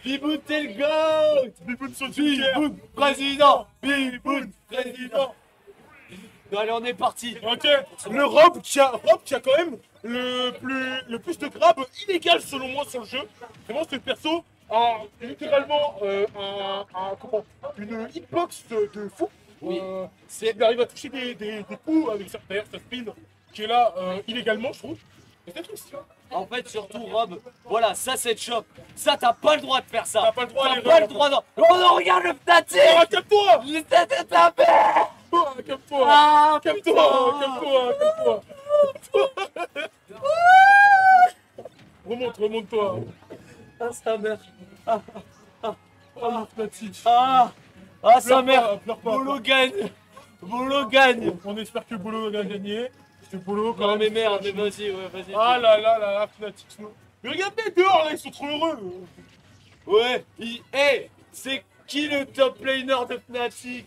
Biboun, t'es le GOAT. Biboun sur Biboun, président. Biboun, président. Non, allez, on est parti. Ok, le Rob qui a quand même le plus de grabs illégal selon moi sur le jeu. Vraiment, ce perso a littéralement une hitbox de fou. Oui. Il arrive à toucher des coups avec sa spin qui est là illégalement, je trouve. Et c'est triste. En fait, surtout, Rob, voilà, ça c'est chop. Ça, t'as pas le droit de faire ça. T'as pas le droit, T'as les pas le Rob. droit. Oh non, regarde le Fnatic. Oh, calme-toi. C'était ta mère. Calme-toi. Ah, Calme-toi. putain. Calme-toi. Remonte-toi. Ah, sa mère. Oh, le Fnatic. Ah, sa Pleure mère. pas, pleure pas. Bolo gagne. Bolo gagne. On espère que Bolo va gagner. C'est Bolo quand Non, mais même. merde, mais vas-y, ouais, vas-y. Ah là, Fnatic Snow. Mais regardez dehors là, ils sont trop heureux. Ouais, c'est qui le top laner de Fnatic?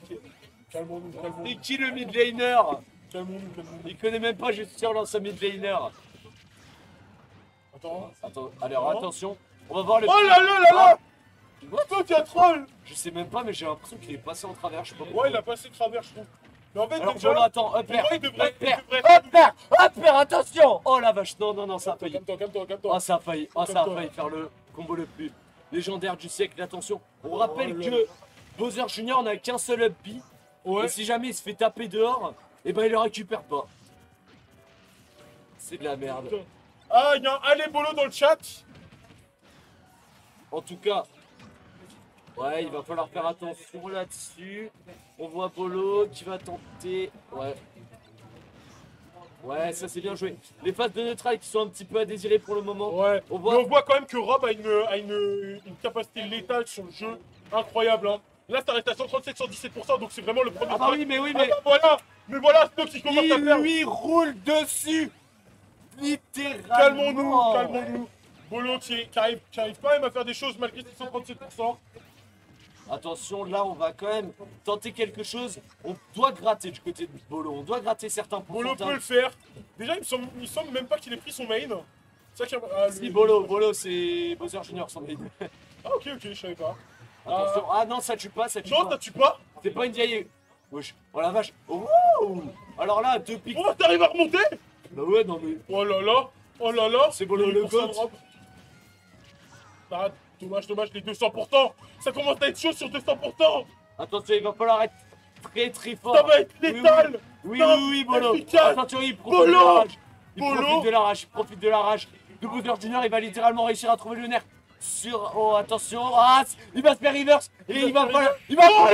Calmons-nous. C'est qui le mid laner? Calmons-nous. Il connaît même pas, je suis sûr, dans sa mid laner. Attends. Alors attention, on va voir le. Oh là. Toi tu as troll. Je sais même pas, mais j'ai l'impression qu'il est passé en travers, je sais pas pourquoi. Ouais, il a passé travers, je trouve. Mais en fait, Alors déjà, bon, attends, up air, il devrait- up air, attention. Oh la vache, non, ça a failli. Calme-toi. Oh, ça a failli faire le combo le plus légendaire du siècle. Attention, on rappelle que Bowser Junior n'a qu'un seul up B. Ouais. Et si jamais il se fait taper dehors, et ben il le récupère pas. C'est de la merde. Ah, il y a un Allez Bolo dans le chat. En tout cas, ouais, il va falloir faire attention là-dessus. On voit Bolo qui va tenter. Ouais, ça c'est bien joué. Les phases de neutral qui sont un petit peu à désirer pour le moment. Ouais. On Mais on voit quand même que Rob a une capacité létale sur le jeu incroyable. Hein. Là, ça reste à 137-117%, donc c'est vraiment le premier. Ah bah oui, mais voilà. Mais voilà, Snow qui commence à il faire. lui roule dessus. Littéralement. Calmons-nous. Bolo qui arrive quand même à faire des choses malgré ses 137%. Attention, là on va quand même tenter quelque chose. On doit gratter du côté de Bolo. On doit gratter certains Bolo pourcentages. peut le faire. Déjà, il me semble même pas qu'il ait pris son main. C'est ça qu'il y a. Si, Bolo, c'est Bowser Junior son main. Ah, ok, je savais pas. Attention. Ah non, ça tue pas, ça tue Non, pas. ça tue pas. C'est pas une vieille. Wesh. Oh la vache. Oh. Alors là, deux pics. Oh, t'arrives à remonter. Bah ouais, non mais. Oh là là. C'est Bolo le goat. goat. Ah, dommage, les 200%. Ça commence à être chaud sur 200%. Attention, il va falloir être très fort. Ça va être létal. Oui, Bolo. Efficace. Attention, il Bolo. profite de la rage. Il profite de la rage. De Bowser Junior, il va littéralement réussir à trouver le nerf. Oh, attention. Ah, il va se faire reverse. Et il va falloir. Il va. Oh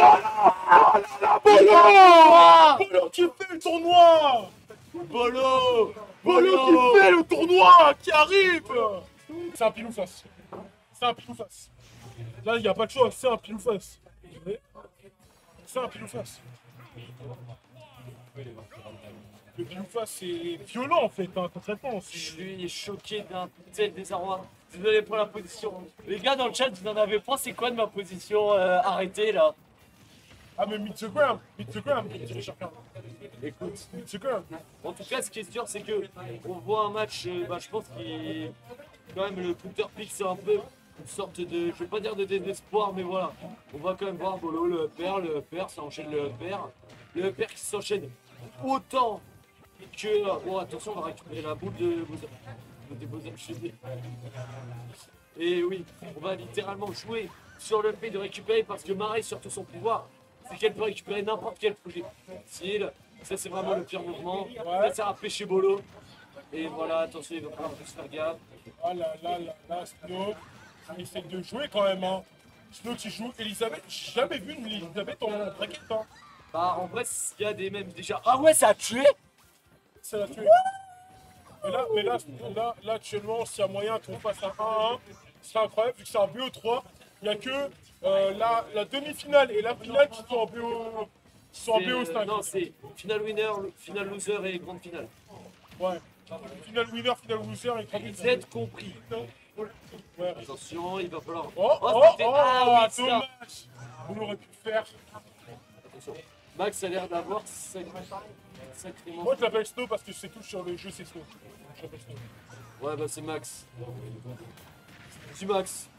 là là, Bolo qui fait le tournoi. Bolo Bolo qui fait le tournoi qui arrive. C'est un pile ou face. Là, il n'y a pas de choix, c'est un pile ou face. Le pile ou face, c'est violent en fait, hein, concrètement. Je suis choqué d'un tel désarroi. Désolé pour la position. Les gars dans le chat, vous en avez pensé quoi de ma position arrêtée là? Ah mais mid the ground, tirez chacun. Écoute, Mid the ground. en tout cas, ce qui est sûr, c'est que on voit un match, je pense qu'il quand même le counter pick, c'est un peu une sorte de, je vais pas dire de désespoir, mais voilà. On va quand même voir Bolo, le upper, ça enchaîne le upper qui s'enchaîne autant que. Bon, attention, on va récupérer la boule de Bowser Junior. Et oui, on va littéralement jouer sur le fait de récupérer parce que Marie, surtout son pouvoir, c'est qu'elle peut récupérer n'importe quel projectile. Ça, c'est vraiment le pire mouvement. Ça sert à pêcher Bolo. Et voilà, attention, il va falloir plus faire gaffe. Ah là, Snow, il essaie de jouer quand même. Hein. Snow qui joue Elisabeth, j'ai jamais vu une Elisabeth en braquette. Hein. Bah, en vrai, il y a des mêmes déjà. Ah ouais, ça a tué. Ça l'a tué. Mais là, actuellement, s'il y a moyen qu'on fasse un 1-1, ce serait incroyable, vu que c'est un BO3. Il n'y a que la demi-finale et la finale qui sont en BO. Qui sont en BO5. Non, c'est final winner, final loser et grande finale. Ouais. Final winner, final loser et grande Vous finale. êtes compris. Ouais. Attention, il va falloir. C'était oui, ça. dommage. On aurait pu le faire. Attention. Max a l'air d'avoir sacrément. Moi je l'appelle Snow parce que c'est tout sur le jeu, c'est Snow. Je l'appelle Snow. Ouais, bah c'est Max. Petit Max.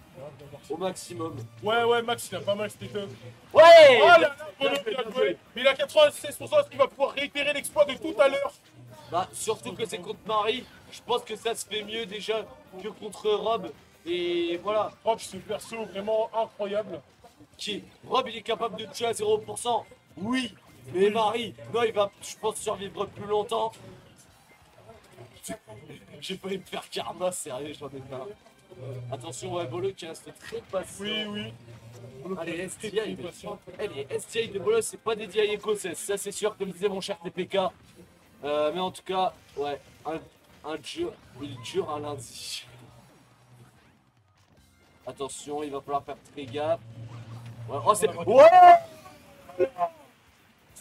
au maximum. Ouais, Max, il a pas mal cet up. Ouais. Oh là là, Bolo, bien joué. Mais il a 96%, est-ce qu'il va pouvoir réitérer l'exploit de tout à l'heure? Bah, surtout que c'est contre Marie, je pense que ça se fait mieux déjà que contre Rob. Et voilà, Rob, ce perso vraiment incroyable. Rob il est capable de tuer à 0%. Oui, mais Marie, non, il va, je pense, survivre plus longtemps. J'ai failli me faire karma, sérieux, j'en ai marre. Attention, ouais, Bolo qui reste très patient. Oui. Allez, STI, Très patient. allez, STI de Bolo, c'est pas dédié à Yeko, ça c'est sûr, comme disait mon cher TPK. Mais en tout cas, ouais, il dure un lundi. Attention, il va falloir faire très gaffe. Ouais, oh, c'est. Ouais!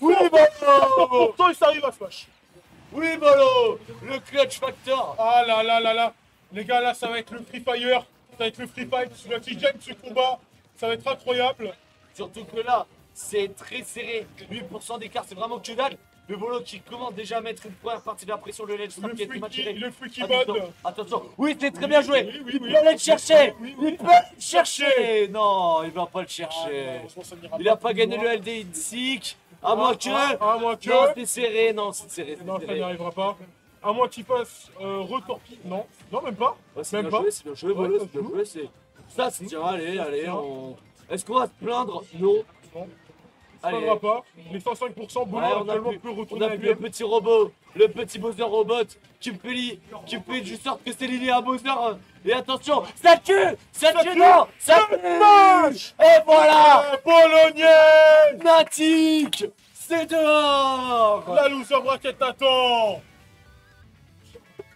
Oui, Bolo! Pourtant, il s'arrive à flash. Oui, Bolo! Le clutch factor! Ah là. Les gars, là, ça va être le Free Fire. Ça va être le Free Fight. Celui qui gagne ce combat, ça va être incroyable. Surtout que là, c'est très serré. 8% d'écart, c'est vraiment que dalle. Le Bolo qui commence déjà à mettre une première partie de la pression, le ledge trap qui a été mal tiré. Le freaky Attention, mode. attention. Oui, c'est très bien joué. Oui, Il peut aller le chercher. Il peut le chercher. Non, il va pas le Ah, chercher. malheureusement, ça n'ira Il a pas plus gagné loin. le LD Insic. À moins que. À moins que. Non, c'est serré. Non, c'est serré. Non, ça n'y arrivera pas. À moins qu'il fasse retorpille. Non, même pas. Ouais, c'est Même bien pas. joué, c'est bien joué, Bolo, c'est bien joué. Ça, c'est bien. Allez, on. Est-ce qu'on va se plaindre? Non. Non. Allez. Ça ne va pas. Les 105%, Bolo Ouais, on a actuellement plus, peut on retourner a la plus le game. petit robot, le petit Bowser robot qui fait du sorte que c'est lié à Bowser. Et attention, ça tue, non, ça tue. Et voilà, Bolognaise. Natic, c'est dehors. La loser bracket t'attend.